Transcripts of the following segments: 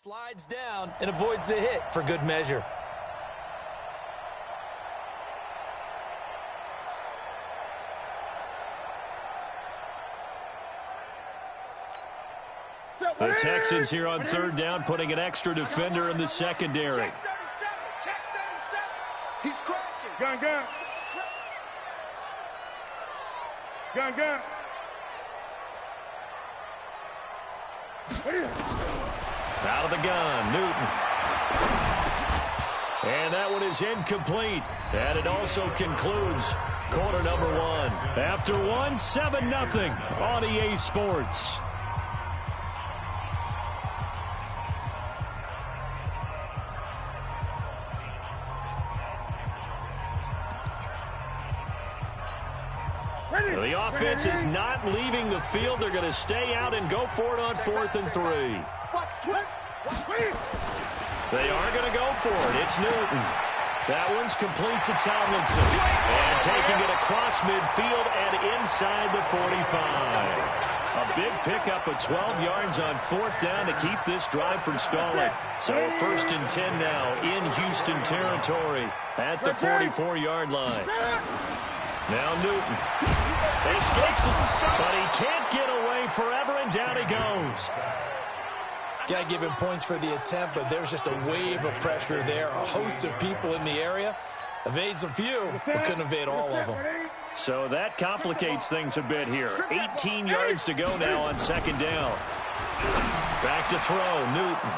Slides down and avoids the hit for good measure. The Texans here on third down, putting an extra defender in the secondary. He's crossing. Gun. Out of the gun, Newton. And that one is incomplete. And it also concludes quarter number one. After one, 7-0 on EA Sports. The offense is not leaving the field. They're going to stay out and go for it on 4th and 3. They are going to go for it. It's Newton. That one's complete to Tomlinson. And taking it across midfield and inside the 45. A big pickup of 12 yards on 4th down to keep this drive from stalling. So a 1st and 10 now in Houston territory at the 44-yard line. Now Newton escapes it, but he can't get away forever, and down he goes. Got to give him points for the attempt, but there's just a wave of pressure there. A host of people in the area. Evades a few, but couldn't evade all of them. So that complicates things a bit here. 18 yards to go now on 2nd down. Back to throw, Newton.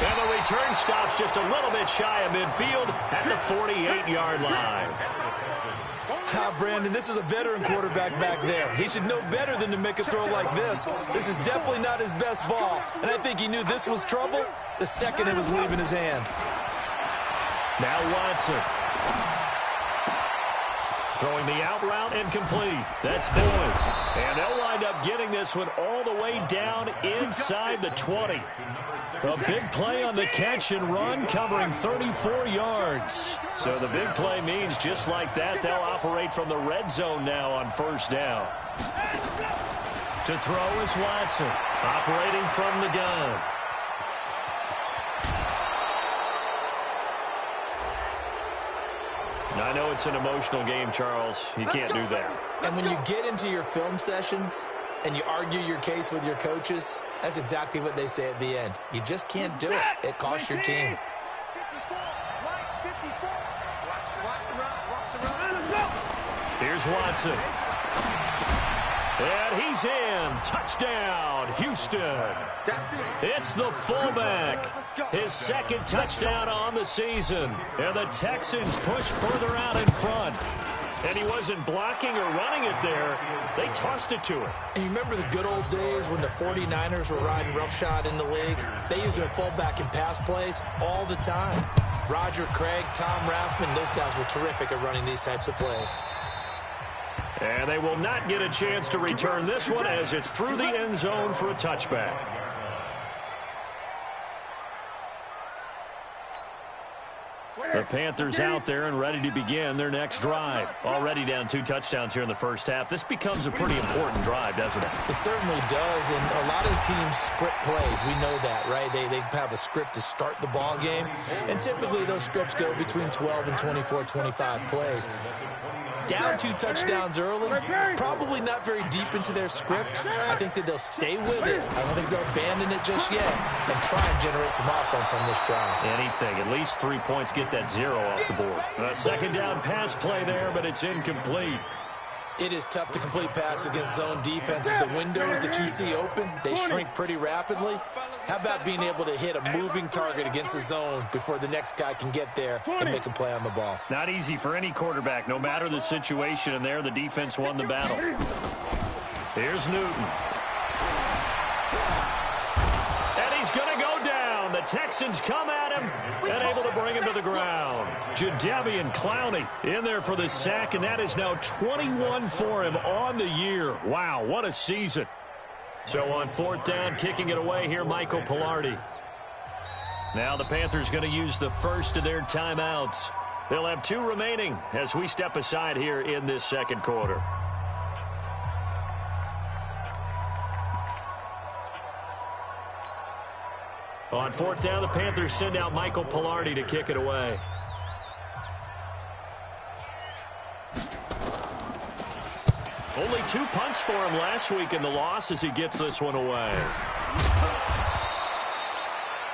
And the return stops just a little bit shy of midfield at the 48-yard line. Brandon, this is a veteran quarterback back there. He should know better than to make a throw like this. This is definitely not his best ball, and I think he knew this was trouble the second it was leaving his hand. Now Watson. Throwing the out route and complete. That's Boyd. And they'll wind up getting this one all the way down inside the 20. A big play on the catch and run, covering 34 yards. So the big play means just like that, they'll operate from the red zone now on 1st down. To throw is Watson, operating from the gun. I know it's an emotional game, Charles. You can't do that. And when you get into your film sessions and you argue your case with your coaches, that's exactly what they say at the end. You just can't do it. It costs your team. Here's Watson. And he's in. Touchdown, Houston. It's the fullback. His 2nd touchdown on the season. And the Texans push further out in front. And he wasn't blocking or running it there. They tossed it to him. And you remember the good old days when the 49ers were riding roughshod in the league? They used their fullback in pass plays all the time. Roger Craig, Tom Rathman, those guys were terrific at running these types of plays. And they will not get a chance to return this one as it's through the end zone for a touchback. The Panthers out there and ready to begin their next drive. Already down 2 touchdowns here in the first half. This becomes a pretty important drive, doesn't it? It certainly does, and a lot of teams script plays. We know that, right? They have a script to start the ball game, and typically those scripts go between 12 and 24, 25 plays. Down 2 touchdowns early, probably not very deep into their script. I think that they'll stay with it. I don't think they'll abandon it just yet and try and generate some offense on this drive. Anything. At least 3 points, get that 0 off the board. A 2nd down pass play there, but it's incomplete. It is tough to complete passes against zone defenses. The windows that you see open, they shrink pretty rapidly. How about being able to hit a moving target against a zone before the next guy can get there and make a play on the ball? Not easy for any quarterback, no matter the situation, and there the defense won the battle. Here's Newton. And he's going to go down. The Texans come at him and able to bring him to the ground. Jadeveon Clowney in there for the sack, and that is now 21 for him on the year. Wow, what a season. So on 4th down, kicking it away here, Michael Pilardi. Now the Panthers going to use the first of their timeouts. They'll have 2 remaining as we step aside here in this 2nd quarter. On fourth down, the Panthers send out Michael Pilardi to kick it away. Only 2 punts for him last week in the loss as he gets this one away.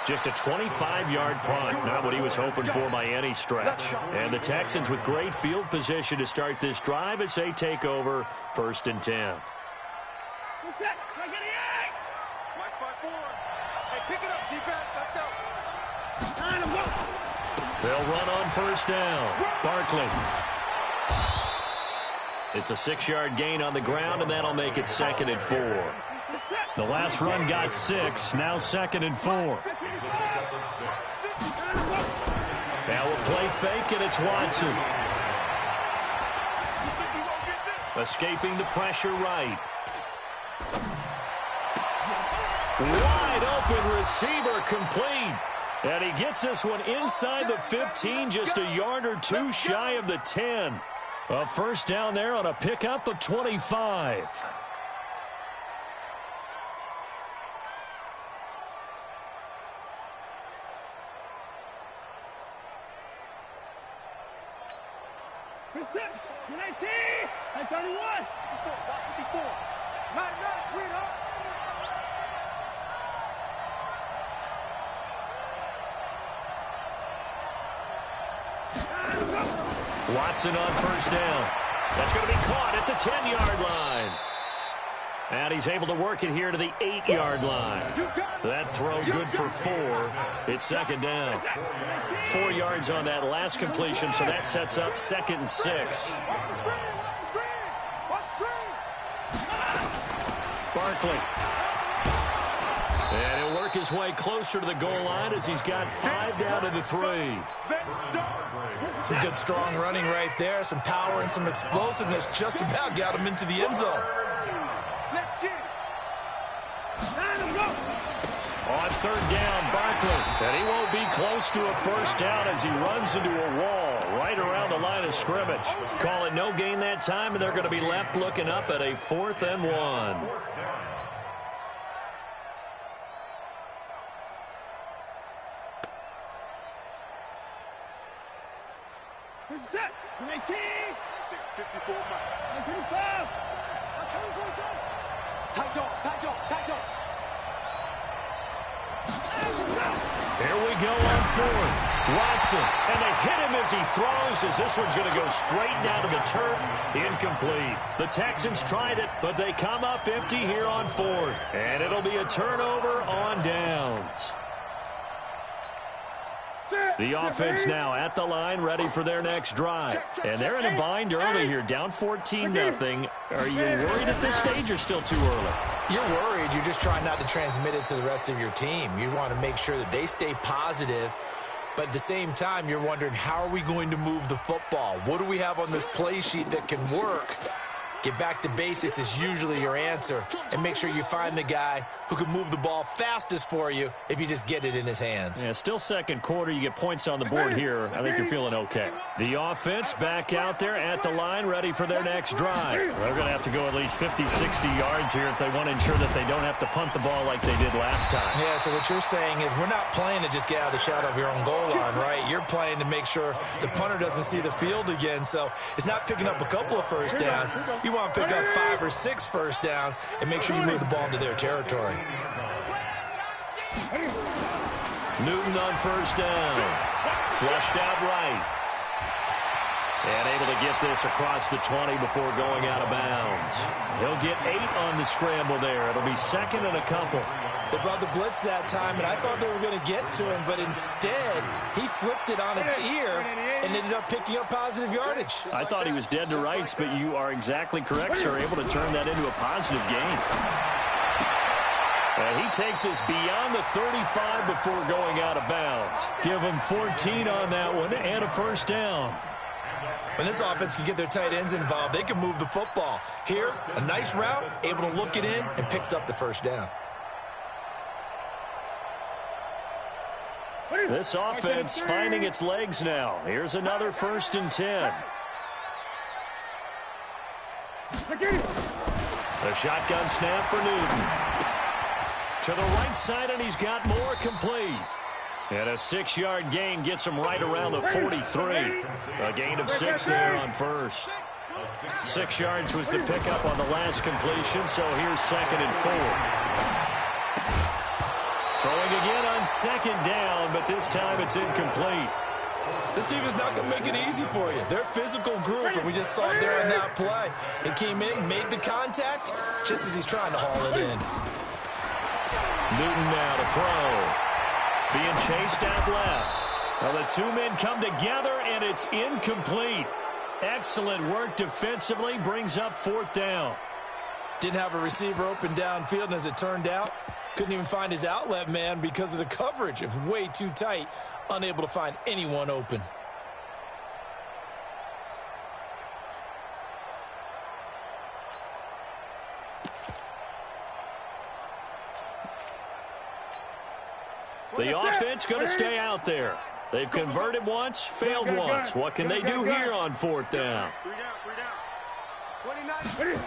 Just a 25-yard punt, not what he was hoping for by any stretch. And the Texans with great field position to start this drive as they take over 1st and 10. They'll run on 1st down. Barkley. It's a 6-yard gain on the ground, and that'll make it 2nd and 4. The last run got 6, now 2nd and 4. Now a play fake, and it's Watson. Escaping the pressure right. Wide open receiver complete. And he gets this one inside the 15, just a yard or 2 shy of the 10. A 1st down there on a pickup of 25. Watson on 1st down. That's going to be caught at the 10-yard line. And he's able to work it here to the 8-yard line. That throw good for 4. It's 2nd down. 4 yards on that last completion, so that sets up 2nd and 6. Barkley. And he'll work his way closer to the goal line as he's got 5 down to the 3. Some good strong running right there. Some power and some explosiveness just about got him into the end zone. On 3rd down, Barkley. And he won't be close to a 1st down as he runs into a wall right around the line of scrimmage. Call it no gain that time, and they're going to be left looking up at a 4th and 1. Set. 19. 54. 25. Tight up. Here we go on 4th. Watson. And they hit him as he throws, as this one's going to go straight down to the turf. Incomplete. The Texans tried it, but they come up empty here on 4th. And it'll be a turnover on downs. The offense now at the line, ready for their next drive. And they're in a bind early here, down 14-0. Are you worried at this stage or still too early? You're worried. You're just trying not to transmit it to the rest of your team. You want to make sure that they stay positive. But at the same time, you're wondering, how are we going to move the football? What do we have on this play sheet that can work? Get back to basics is usually your answer. And make sure you find the guy who can move the ball fastest for you if you just get it in his hands. Yeah, still 2nd quarter. You get points on the board here. I think you're feeling okay. The offense back out there at the line, ready for their next drive. They're going to have to go at least 50, 60 yards here if they want to ensure that they don't have to punt the ball like they did last time. Yeah, so what you're saying is we're not playing to just get out of the shadow of your own goal line, right? You're playing to make sure the punter doesn't see the field again. So it's not picking up a couple of 1st downs. You want to pick up 5 or 6 1st downs and make sure you move the ball into their territory. Newton on 1st down. Flushed out right. And able to get this across the 20 before going out of bounds. He'll get 8 on the scramble there. It'll be 2nd and a couple. They brought the blitz that time, and I thought they were going to get to him, but instead, he flipped it on its ear and ended up picking up positive yardage. I thought he was dead to rights, but you are exactly correct, sir. Able to turn that into a positive gain. And he takes us beyond the 35 before going out of bounds. Give him 14 on that one and a 1st down. When this offense can get their tight ends involved, they can move the football. Here, a nice route, able to look it in, and picks up the 1st down. This offense finding its legs now. Here's another 1st and 10. The shotgun snap for Newton. To the right side, and he's got more complete. And a 6-yard gain gets him right around the 43. A gain of 6 there on first. 6 yards was the pickup on the last completion, so here's 2nd and 4. Throwing again on 2nd down, but this time it's incomplete. This team is not going to make it easy for you. They're a physical group, and we just saw it there on that play. It came in, made the contact, just as he's trying to haul it in. Newton now to throw. Being chased out left. Now the two men come together, and it's incomplete. Excellent work defensively, brings up 4th down. Didn't have a receiver open downfield, and as it turned out, couldn't even find his outlet man because of the coverage. It was way too tight, unable to find anyone open. The offense going to stay out there. They've converted once, failed once. What can they do here on 4th down? 29.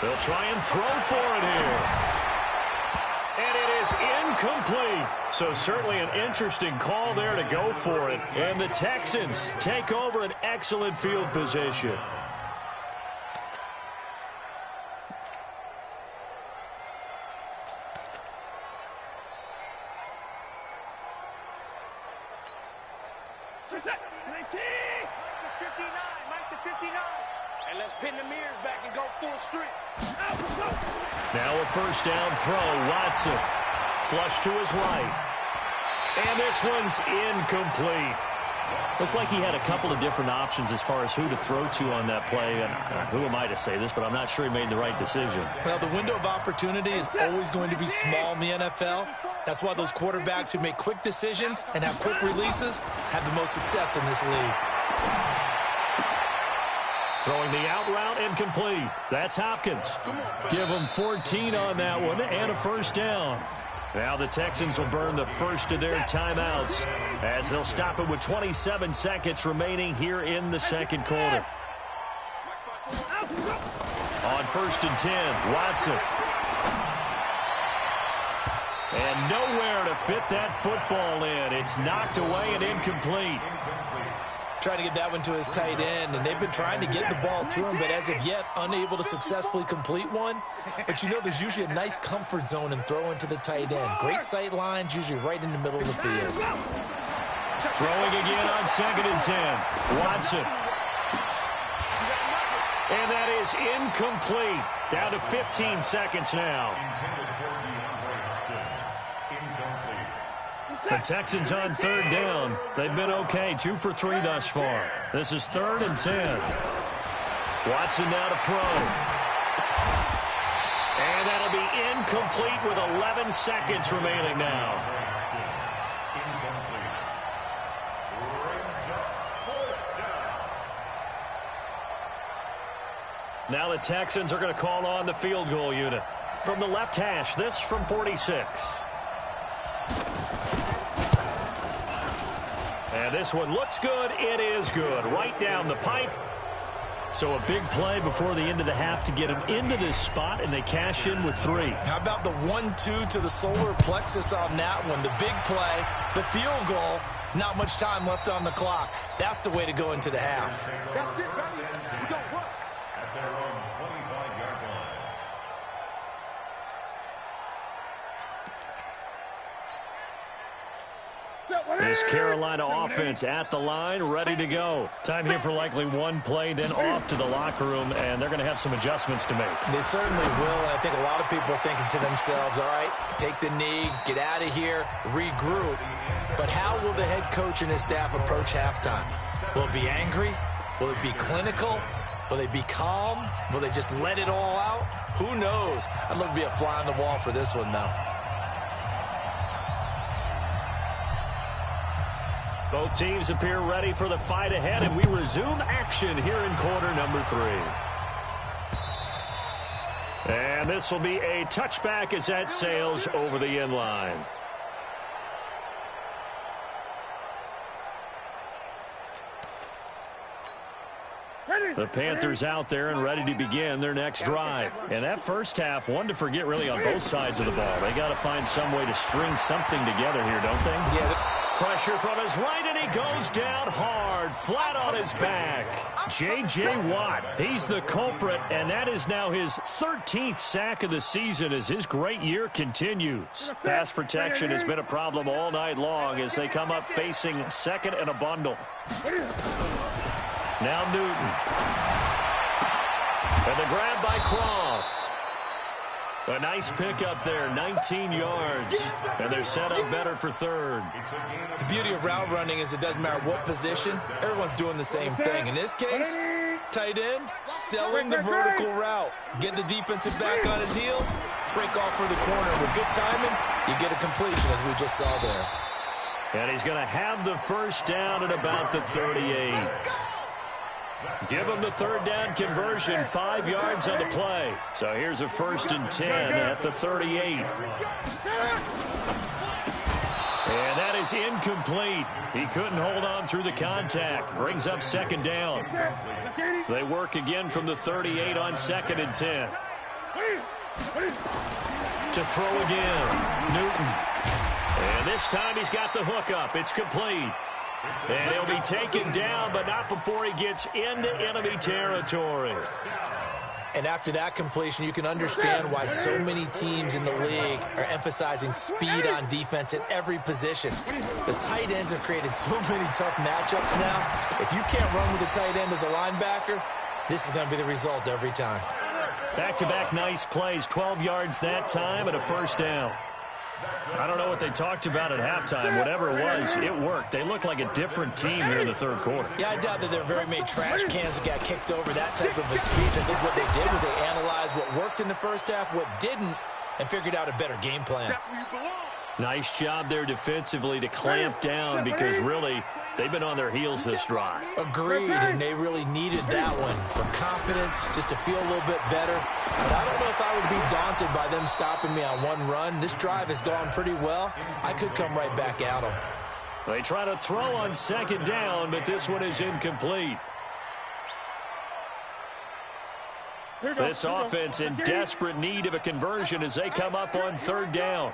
They'll try and throw for it here. And it is incomplete. So certainly an interesting call there to go for it. And the Texans take over an excellent field position. Now a 1st down throw. Watson. Flush to his right. And this one's incomplete. Looked like he had a couple of different options as far as who to throw to on that play. And who am I to say this, but I'm not sure he made the right decision. Well, the window of opportunity is always going to be small in the NFL. That's why those quarterbacks who make quick decisions and have quick releases have the most success in this league. Throwing the out route and complete. That's Hopkins. Give him 14 on that one and a 1st down. Now the Texans will burn the first of their timeouts as they'll stop it with 27 seconds remaining here in the 2nd quarter. On 1st and 10, Watson. And nowhere to fit that football in. It's knocked away and incomplete. Trying to get that one to his tight end, and they've been trying to get the ball to him, but as of yet, unable to successfully complete one. But you know there's usually a nice comfort zone in throwing to the tight end. Great sight lines, usually right in the middle of the field. Throwing again on 2nd and 10. Watson. And that is incomplete. Down to 15 seconds now. The Texans on 3rd down. They've been okay, 2 for 3 thus far. This is 3rd and 10. Watson now to throw. And that'll be incomplete with 11 seconds remaining now. Now the Texans are going to call on the field goal unit. From the left hash, this from 46. And this one looks good. It is good. Right down the pipe. So a big play before the end of the half to get them into this spot, and they cash in with 3. How about the 1-2 to the solar plexus on that one? The big play, the field goal, not much time left on the clock. That's the way to go into the half. That's it, baby. We got work. At their own 25-yard line. This Carolina offense at the line, ready to go. Time here for likely one play, then off to the locker room, and they're going to have some adjustments to make. They certainly will, and I think a lot of people are thinking to themselves, all right, take the knee, get out of here, regroup. But how will the head coach and his staff approach halftime? Will it be angry? Will it be clinical? Will they be calm? Will they just let it all out? Who knows? I'd love to be a fly on the wall for this one, though. Both teams appear ready for the fight ahead, and we resume action here in quarter number 3. And this will be a touchback as that sails over the end line. Ready. The Panthers out there and ready to begin their next drive. And that first half, one to forget really on both sides of the ball. They got to find some way to string something together here, don't they? Yeah. Pressure from his right, and he goes down hard, flat on his back. J.J. Watt, he's the culprit, and that is now his 13th sack of the season as his great year continues. Pass protection has been a problem all night long as they come up facing second and a bundle. Now Newton. And the grab by Croft. A nice pickup there, 19 yards. And they're set up better for third. The beauty of route running is it doesn't matter what position. Everyone's doing the same thing. In this case, tight end, selling the vertical route. Get the defensive back on his heels, break off for the corner. With good timing, you get a completion, as we just saw there. And he's going to have the first down at about the 38. Give him the third down conversion, 5 yards on the play. So here's a 1st and 10 at the 38. And that is incomplete. He couldn't hold on through the contact. Brings up 2nd down. They work again from the 38 on 2nd and 10. To throw again, Newton. And this time he's got the hook up. It's complete. And he'll be taken down, but not before he gets into enemy territory. And after that completion, you can understand why so many teams in the league are emphasizing speed on defense at every position. The tight ends have created so many tough matchups now. If you can't run with a tight end as a linebacker, this is going to be the result every time. Back-to-back nice plays, 12 yards that time and a 1st down. I don't know what they talked about at halftime. Whatever it was, it worked. They look like a different team here in the 3rd quarter. Yeah, I doubt that there are very many trash cans that got kicked over, that type of a speech. I think what they did was they analyzed what worked in the first half, what didn't, and figured out a better game plan. Nice job there defensively to clamp down because really they've been on their heels this drive. Agreed, and they really needed that one for confidence, just to feel a little bit better. But I don't know if I would be daunted by them stopping me on one run. This drive has gone pretty well. I could come right back at them. They try to throw on 2nd down, but this one is incomplete. This offense in desperate need of a conversion as they come up on 3rd down.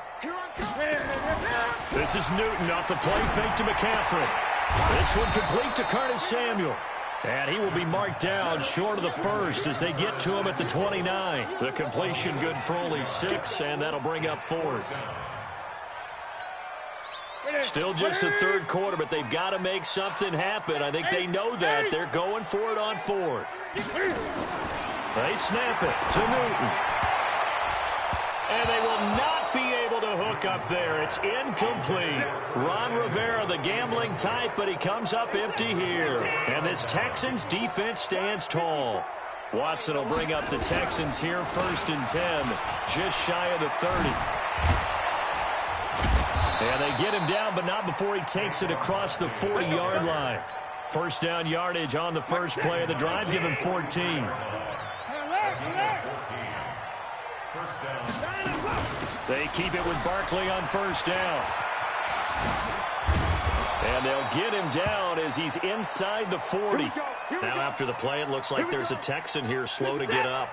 This is Newton off the play fake to McCaffrey. This one complete to Curtis Samuel. And he will be marked down short of the 1st as they get to him at the 29. The completion good for only 6, and that'll bring up 4th. Still just the 3rd quarter, but they've got to make something happen. I think they know that. They're going for it on 4th. They snap it to Newton. And they will not be able to hook up there. It's incomplete. Ron Rivera, the gambling type, but he comes up empty here. And this Texans defense stands tall. Watson will bring up the Texans here, 1st and 10, just shy of the 30. And they get him down, but not before he takes it across the 40-yard line. 1st down yardage on the first play of the drive, give him 14. They keep it with Barkley on 1st down. And they'll get him down as he's inside the 40. Now after the play, it looks like there's a Texan here slow to get up.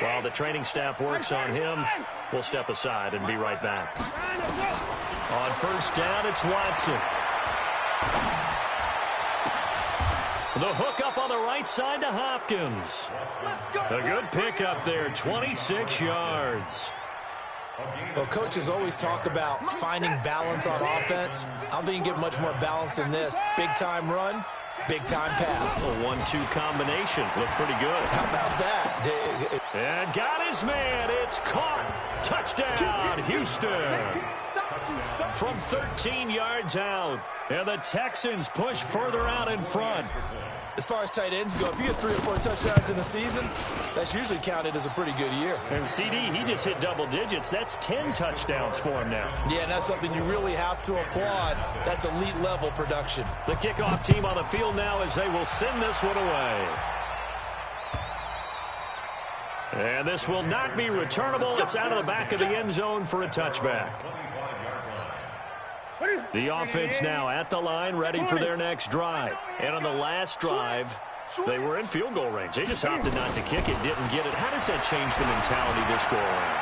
While the training staff works on him, we'll step aside and be right back. On 1st down, it's Watson. The hook up on the right side to Hopkins. A good pickup there, 26 yards. Well, coaches always talk about finding balance on offense. I don't think you get much more balance than this. Big-time run, big-time pass. A 1-2 combination. Looked pretty good. How about that? And got his man. It's caught. Touchdown, Houston. From 13 yards out. And the Texans push further out in front. As far as tight ends go, if you get 3 or 4 touchdowns in a season, that's usually counted as a pretty good year. And CD, he just hit double digits. That's 10 touchdowns for him now. Yeah, and that's something you really have to applaud. That's elite-level production. The kickoff team on the field now as they will send this one away. And this will not be returnable. It's out of the back of the end zone for a touchback. The offense now at the line, ready for their next drive. And on the last drive, They were in field goal range. They just opted not to kick it, didn't get it. How does that change the mentality this go around?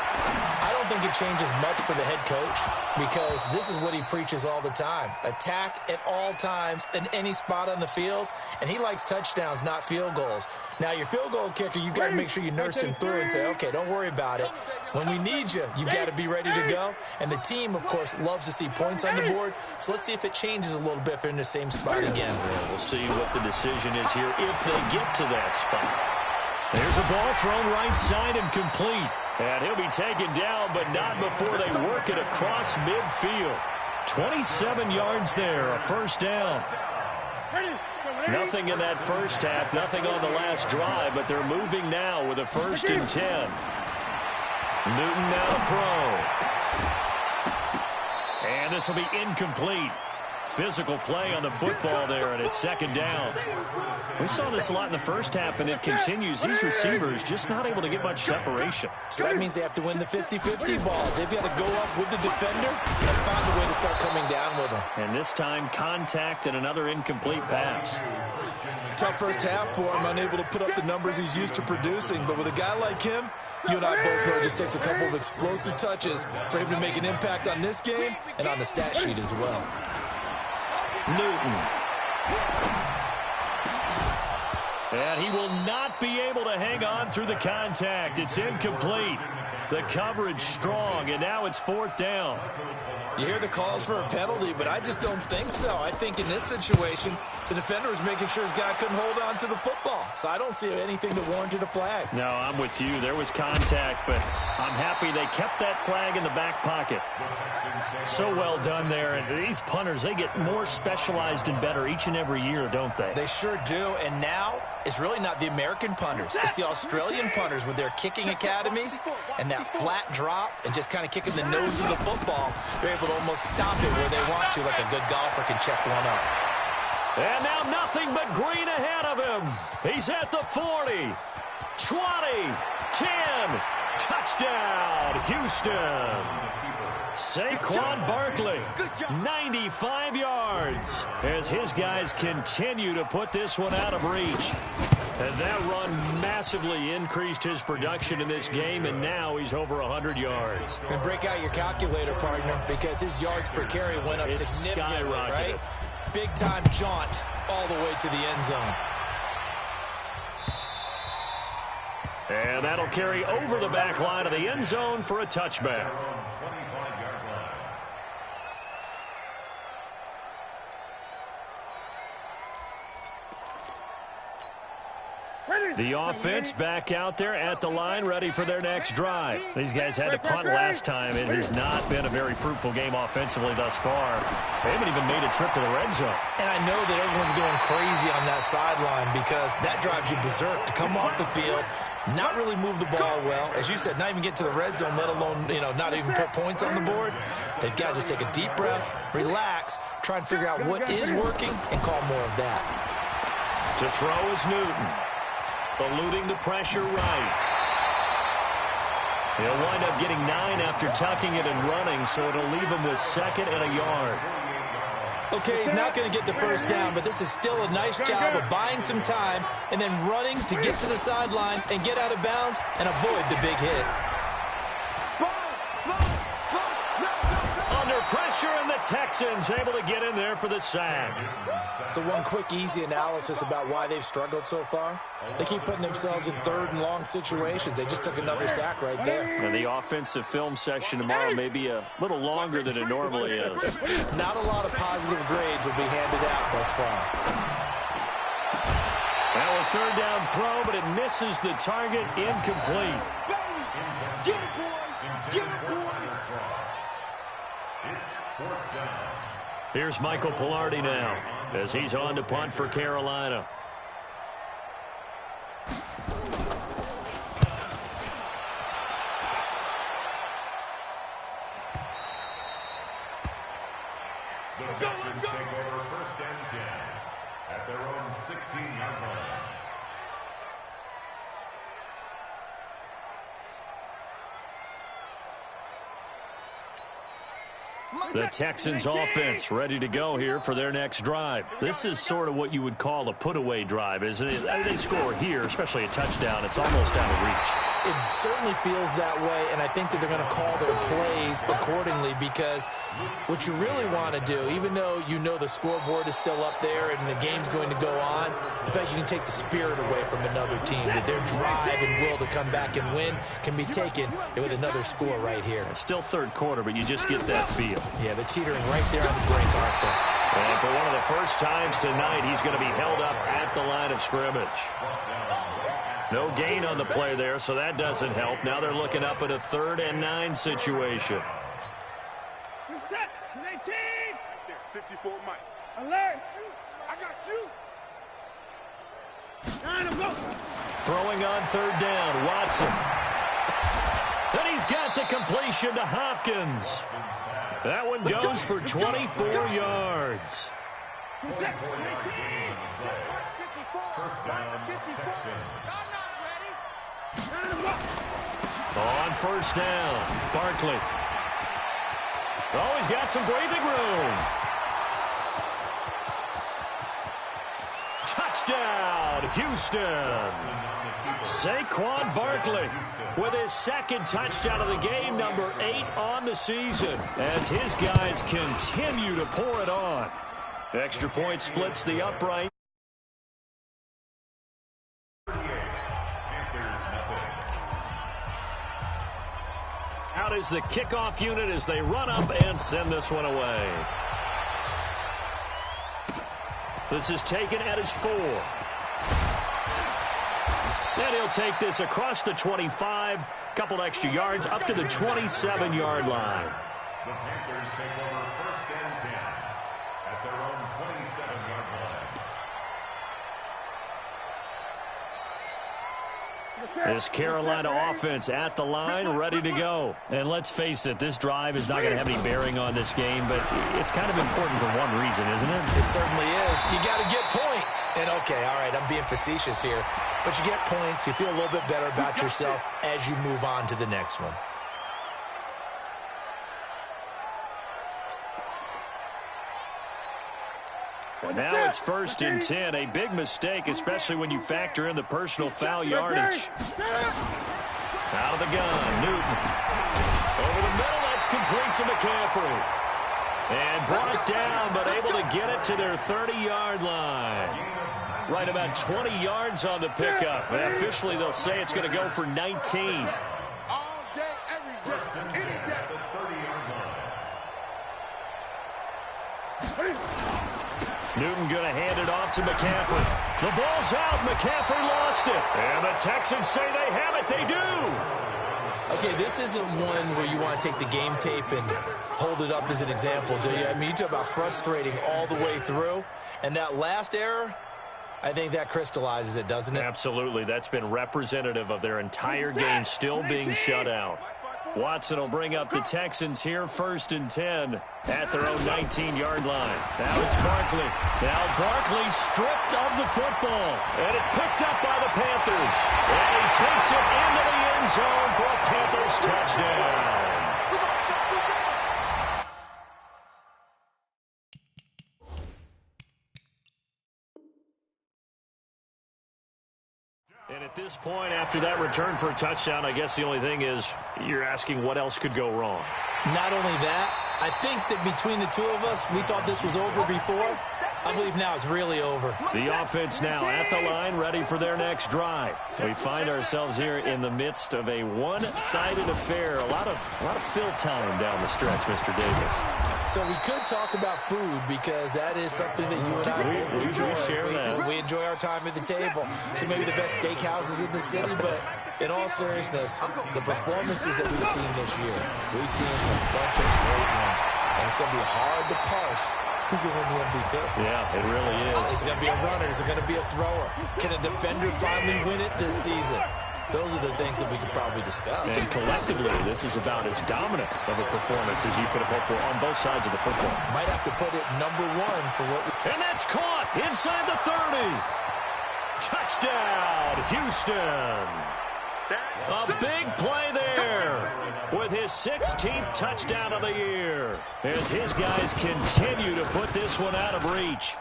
I don't think it changes much for the head coach because this is what he preaches all the time. Attack at all times in any spot on the field, and he likes touchdowns, not field goals. Now, your field goal kicker, you've got to make sure you nurse him through and say, okay, don't worry about it. When we need you, you've got to be ready to go. And the team, of course, loves to see points on the board. So let's see if it changes a little bit if they're in the same spot again. Yeah, we'll see what the decision is here if they get to that spot. There's a ball thrown right side and complete. And he'll be taken down, but not before they work it across midfield. 27 yards there, a first down. Nothing in that first half, nothing on the last drive, but they're moving now with a 1st and 10. Newton now to throw. And this will be incomplete. Physical play on the football there, and it's 2nd down. We saw this a lot in the first half, and it continues. These receivers just not able to get much separation. So that means they have to win the 50-50 balls. They've got to go up with the defender and find a way to start coming down with them. And this time, contact and another incomplete pass. Tough first half for him, unable to put up the numbers he's used to producing. But with a guy like him, you and I both know it just takes a couple of explosive touches for him to make an impact on this game and on the stat sheet as well. Newton. And he will not be able to hang on through the contact. It's incomplete. The coverage strong, and now it's 4th down. You hear the calls for a penalty, but I just don't think so. I think in this situation, the defender was making sure his guy couldn't hold on to the football. So I don't see anything that warranted a flag. No, I'm with you. There was contact, but I'm happy they kept that flag in the back pocket. So well done there. And these punters, they get more specialized and better each and every year, don't they? They sure do. And now it's really not the American punters. It's the Australian punters with their kicking academies and that flat drop and just kind of kicking the nose of the football. They're able to almost stop it where they want to, like a good golfer can check one up. And now nothing but green ahead of him. He's at the 40, 20, 10, touchdown, Houston. Saquon Barkley, 95 yards, as his guys continue to put this one out of reach. And that run massively increased his production in this game, and now he's over 100 yards. And break out your calculator, partner, because his yards per carry went up significantly, right? Big-time jaunt all the way to the end zone. And that'll carry over the back line of the end zone for a touchback. The offense back out there at the line, ready for their next drive. These guys had to punt last time. It has not been a very fruitful game offensively thus far. They haven't even made a trip to the red zone. And I know that everyone's going crazy on that sideline because that drives you berserk to come off the field, not really move the ball well. As you said, not even get to the red zone, let alone, not even put points on the board. They've got to just take a deep breath, relax, try and figure out what is working, and call more of that. To throw is Newton. Eluding the pressure right. He'll wind up getting 9 after tucking it and running, so it'll leave him with 2nd and a yard. Okay, he's not going to get the first down, but this is still a nice job of buying some time and then running to get to the sideline and get out of bounds and avoid the big hit. Under pressure, and the Texans able to get in there for the sack. So one quick, easy analysis about why they've struggled so far. They keep putting themselves in 3rd and long situations. They just took another sack right there. And the offensive film session tomorrow may be a little longer than it normally is. Not a lot of positive grades will be handed out thus far. Now a 3rd down throw, but it misses the target, incomplete. Get it, boy! Get it, boy! It's 4th down. Here's Michael Pilardi now as he's on to punt for Carolina. The Texans take over 1st and 10 at their own 16-yard line. The Texans offense ready to go here for their next drive. This is sort of what you would call a put-away drive, isn't it? I mean, they score here, especially a touchdown. It's almost out of reach. It certainly feels that way, and I think that they're going to call their plays accordingly, because what you really want to do, even though you know the scoreboard is still up there and the game's going to go on, the fact you can take the spirit away from another team, that their drive and will to come back and win can be taken with another score right here. It's still third quarter, but you just get that feel. Yeah, they're teetering right there on the brink, aren't they? And for one of the first times tonight, he's going to be held up at the line of scrimmage. No gain on the play there, so that doesn't help. Now they're looking up at a 3rd and 9 situation. You're set. 19. 54 Mike. Alert. I got you. 9 go. Throwing on 3rd down, Watson. Then he's got the completion to Hopkins. That one goes for 24 yards. You're set. 19. First down, Texans. On 1st down, Barkley. Oh, he's got some breathing room. Touchdown, Houston. Saquon Barkley with his 2nd touchdown of the game, number 8 on the season, as his guys continue to pour it on. Extra point splits the upright. Out is the kickoff unit as they run up and send this one away. This is taken at his 4. And he'll take this across the 25, couple extra yards up to the 27-yard line. The Panthers take over 1st and 10 at their own 27-yard line. This Carolina offense at the line, ready to go. And let's face it, this drive is not going to have any bearing on this game, but it's kind of important for one reason, isn't it? It certainly is. You got to get points. And, okay, all right, I'm being facetious here. But you get points, you feel a little bit better about yourself as you move on to the next one. And now it's 1st and 10, a big mistake, especially when you factor in the personal foul yardage. Out of the gun, Newton. Over the middle, that's complete to McCaffrey. And brought down, but able to get it to their 30-yard line. Right about 20 yards on the pickup. And officially, they'll say it's going to go for 19. All day, every day, any day. Newton going to hand it off to McCaffrey. The ball's out. McCaffrey lost it. And the Texans say they have it. They do. Okay, this isn't one where you want to take the game tape and hold it up as an example, do you? I mean, you talk about frustrating all the way through. And that last error, I think that crystallizes it, doesn't it? Absolutely. That's been representative of their entire game still being shut out. Watson will bring up the Texans here, 1st and 10 at their own 19-yard line. Now it's Barkley. Now Barkley stripped of the football. And it's picked up by the Panthers. And he takes it into the end zone for a Panthers touchdown. And at this point, after that return for a touchdown, I guess the only thing is you're asking what else could go wrong. Not only that, I think that between the two of us, we thought this was over before. I believe now it's really over. The offense now at the line, ready for their next drive. We find ourselves here in the midst of a one-sided affair. A lot of fill time down the stretch, Mr. Davis. So we could talk about food because that is something that you and I we enjoy. share that. We enjoy our time at the table. So maybe the best steakhouses in the city, but in all seriousness, the performances that we've seen this year, we've seen a bunch of great ones. And it's going to be hard to parse who's going to win the MVP. Yeah, it really is. Is it going to be a runner? Is it going to be a thrower? Can a defender finally win it this season? Those are the things that we could probably discuss. And collectively, this is about as dominant of a performance as you could have hoped for on both sides of the football. Might have to put it number 1 for what we... And that's caught inside the 30. Touchdown, Houston. A big play there with his 16th touchdown of the year as his guys continue to put this one out of reach.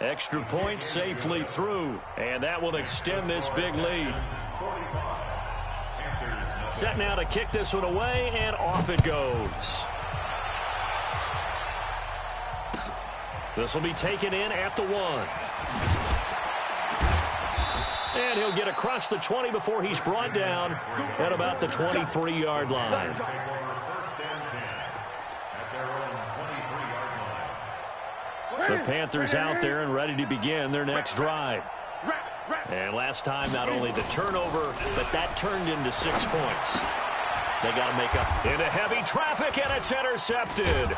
Extra point safely through, and that will extend this big lead. Set now to kick this one away, and off it goes. This will be taken in at the 1. And he'll get across the 20 before he's brought down at about the 23-yard line. The Panthers out there and ready to begin their next drive. And last time, not only the turnover, but that turned into 6 points. They got to make up. Into heavy traffic, and it's intercepted.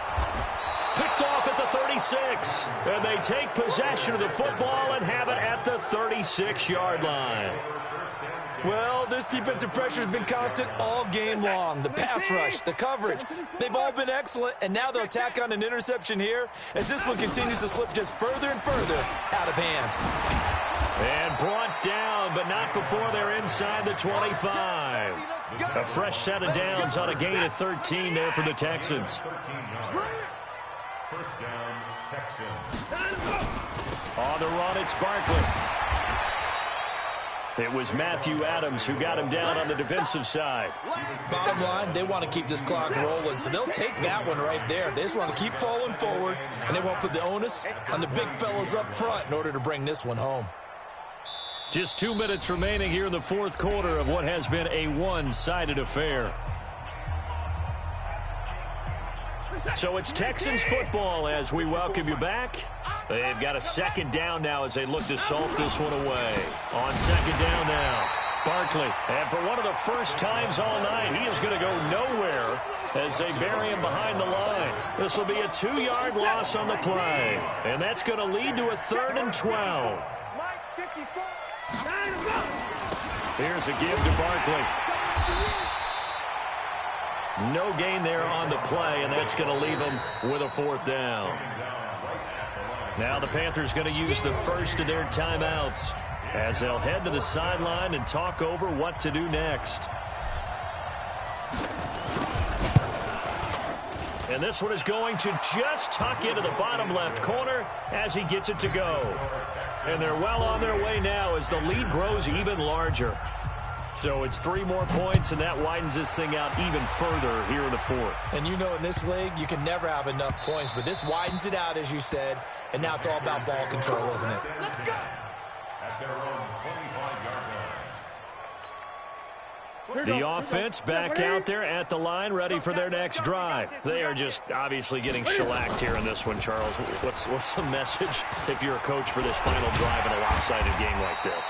Picked off at the 36. And they take possession of the football and have it at the 36-yard line. Well, this defensive pressure has been constant all game long. The pass rush, the coverage, they've all been excellent, and now they'll tack on an interception here as this one continues to slip just further and further out of hand. And brought down, but not before they're inside the 25. A fresh set of downs on a gain of 13 there for the Texans. First down, Texans. On the run, it's Barkley. It was Matthew Adams who got him down on the defensive side. Bottom line, they want to keep this clock rolling, so they'll take that one right there. They just want to keep falling forward, and they won't put the onus on the big fellas up front in order to bring this one home. Just 2 minutes remaining here in the fourth quarter of what has been a one-sided affair. So it's Texans football as we welcome you back. They've got a second down now as they look to salt this one away. On second down now, Barkley. And for one of the first times all night, he is going to go nowhere as they bury him behind the line. This will be a 2-yard loss on the play. And that's going to lead to a 3rd and 12. Here's a give to Barkley. No gain there on the play, and that's going to leave them with a 4th down. Now the Panthers going to use the first of their timeouts as they'll head to the sideline and talk over what to do next. And this one is going to just tuck into the bottom left corner as he gets it to go. And they're well on their way now as the lead grows even larger. So it's 3 more points, and that widens this thing out even further here in the 4th. And you know in this league, you can never have enough points, but this widens it out, as you said, and now it's all about ball control, isn't it? Let's go. At their own 25-yard line. The offense back out there at the line, ready for their next drive. They are just obviously getting shellacked here in this one, Charles. What's the message if you're a coach for this final drive in a lopsided game like this?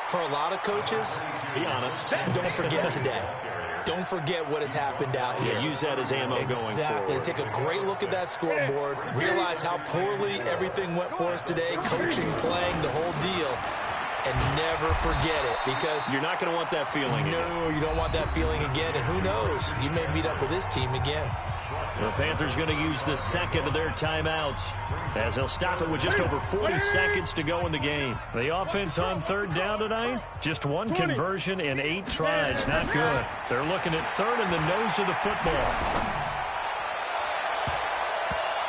For a lot of coaches, be honest, don't forget today. Don't forget what has happened out here. Yeah, use that as ammo going forward. Exactly. Take a great look at that scoreboard. Realize how poorly everything went for us today. Coaching, playing, the whole deal. And never forget it, because you're not going to want that feeling again. No, you don't want that feeling again. And who knows? You may meet up with this team again. The Panthers going to use the second of their timeouts as they'll stop it with just over 40 seconds to go in the game. The offense on 3rd down tonight, just 1 conversion in 8 tries. Not good. They're looking at 3rd in the nose of the football.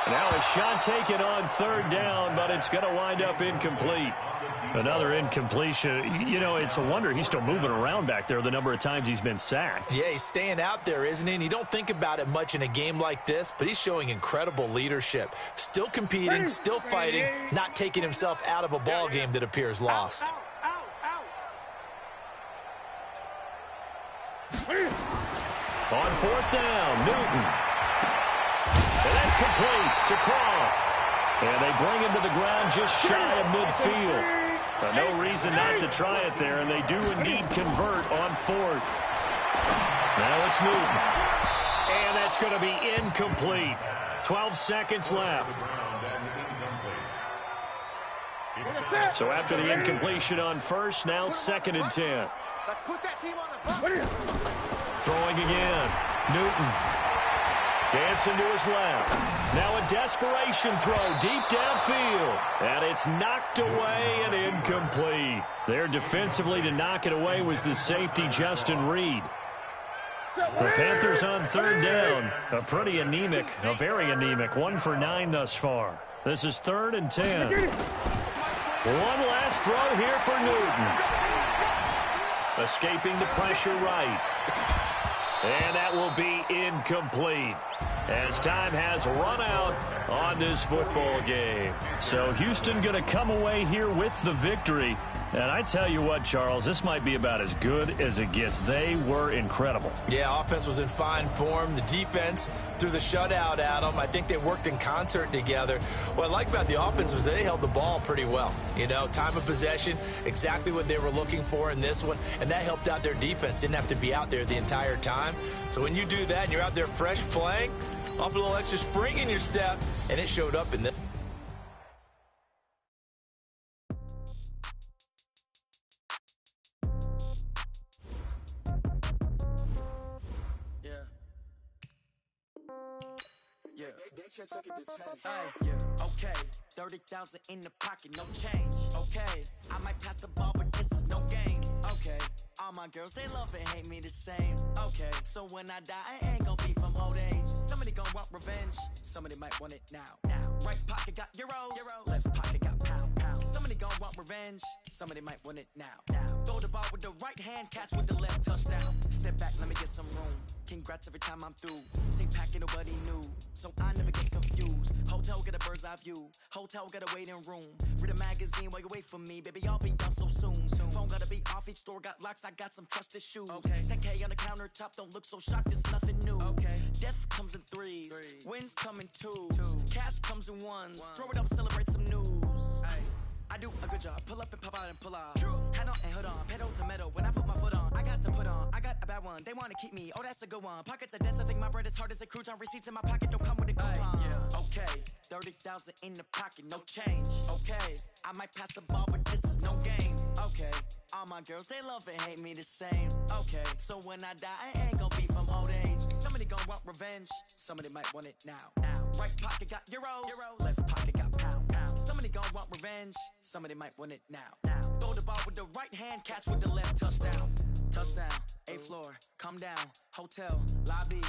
Now a shot taken on 3rd down, but it's going to wind up incomplete. Another incompletion. You know, it's a wonder he's still moving around back there the number of times he's been sacked. Yeah, he's staying out there, isn't he? And you don't think about it much in a game like this, but he's showing incredible leadership. Still competing, still fighting, not taking himself out of a ball game that appears lost. On 4th down, Newton. And that's complete to Croft. And they bring him to the ground just shy of midfield. No reason not to try it there, and they do indeed convert on 4th. Now it's Newton. And that's going to be incomplete. 12 seconds left. So after the incompletion on 1st, now 2nd and 10. Let's put that team on the Throwing again. Newton. Dancing to his left. Now a desperation throw deep downfield. And it's knocked away and incomplete. There defensively to knock it away was the safety, Justin Reed. The Panthers on third down. A very anemic, 1 for 9 thus far. This is 3rd and 10. One last throw here for Newton. Escaping the pressure right. And that will be incomplete, as time has run out on this football game. So Houston going to come away here with the victory. And I tell you what, Charles, this might be about as good as it gets. They were incredible. Yeah, offense was in fine form. The defense threw the shutout at them. I think they worked in concert together. What I like about the offense was they held the ball pretty well. You know, time of possession, exactly what they were looking for in this one, and that helped out their defense. Didn't have to be out there the entire time. So when you do that and you're out there fresh playing, off a little extra spring in your step, and it showed up in this. Okay, 30,000 in the pocket, no change. Okay, I might pass the ball, but this is no game. Okay, all my girls, they love and hate me the same. Okay, so when I die, I ain't gonna be from old age. Somebody gonna want revenge, somebody might want it now. Right pocket got euros, left pocket got pounds. Somebody gonna want revenge, somebody might want it now. Throw the ball with the right hand, catch with the left, touchdown. Step back, let me get some room. Congrats every time I'm through. Same packet, nobody knew, so I never get confused. Hotel get a bird's eye view. Hotel got a waiting room. Read a magazine while you wait for me, baby. I'll be done so soon. Phone gotta be off. Each store got locks. I got some trusted shoes. 10K on the countertop. Don't look so shocked. It's nothing new. Death comes in threes. Wins come in twos. Cash comes in ones. Throw it up, celebrate some news. I do a good job. Pull up and pop out and pull out. Head on and hood on. Pedal to metal. When I put my foot on, I got to put on. I got a bad one. They want to keep me. Oh, that's a good one. Pockets are dense. I think my bread is hard as a crouton. Receipts in my pocket don't come with a coupon. Okay, 30,000 in the pocket, no change. Okay, I might pass the ball, but this is no game. Okay, all my girls, they love and hate me the same. Okay, so when I die, I ain't gonna be from old age. Somebody gonna want revenge. Somebody might want it now. Right pocket got euros. Left pocket got pounds. Somebody gonna want revenge. Somebody might want it now. Throw the ball with the right hand, catch with the left, touchdown. Touchdown, 8th floor, come down, hotel, lobby.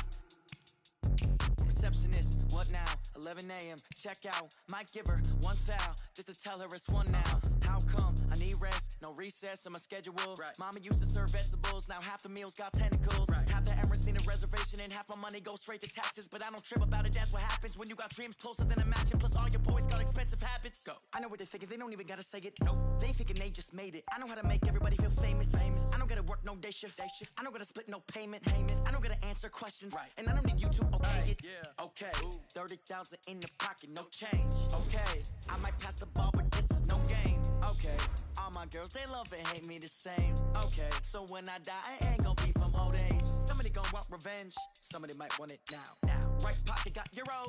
Receptionist, what now? 11 a.m. Check out. Might give her one foul just to tell her it's one now. How come? I need rest, no recess on my schedule. Mama used to serve vegetables, now half the meals got tentacles. Half the Emirates need a reservation and half my money goes straight to taxes. But I don't trip about it, that's what happens when you got dreams closer than a match. Plus all your boys got expensive habits. Go. I know what they're thinking, they don't even gotta say it. Nope. They thinking they just made it. I know how to make everybody feel famous. I don't gotta work no day shift. I don't gotta split no payment. I don't gotta answer questions. And I don't need you to okay it. Okay, 30,000 in the pocket, no change. Okay, I might pass the ball, but this is no game. Okay, all my girls, they love and hate me the same. Okay, so when I die, I ain't gonna be from old age. Somebody gonna want revenge. Somebody might want it now. Right pocket got euros.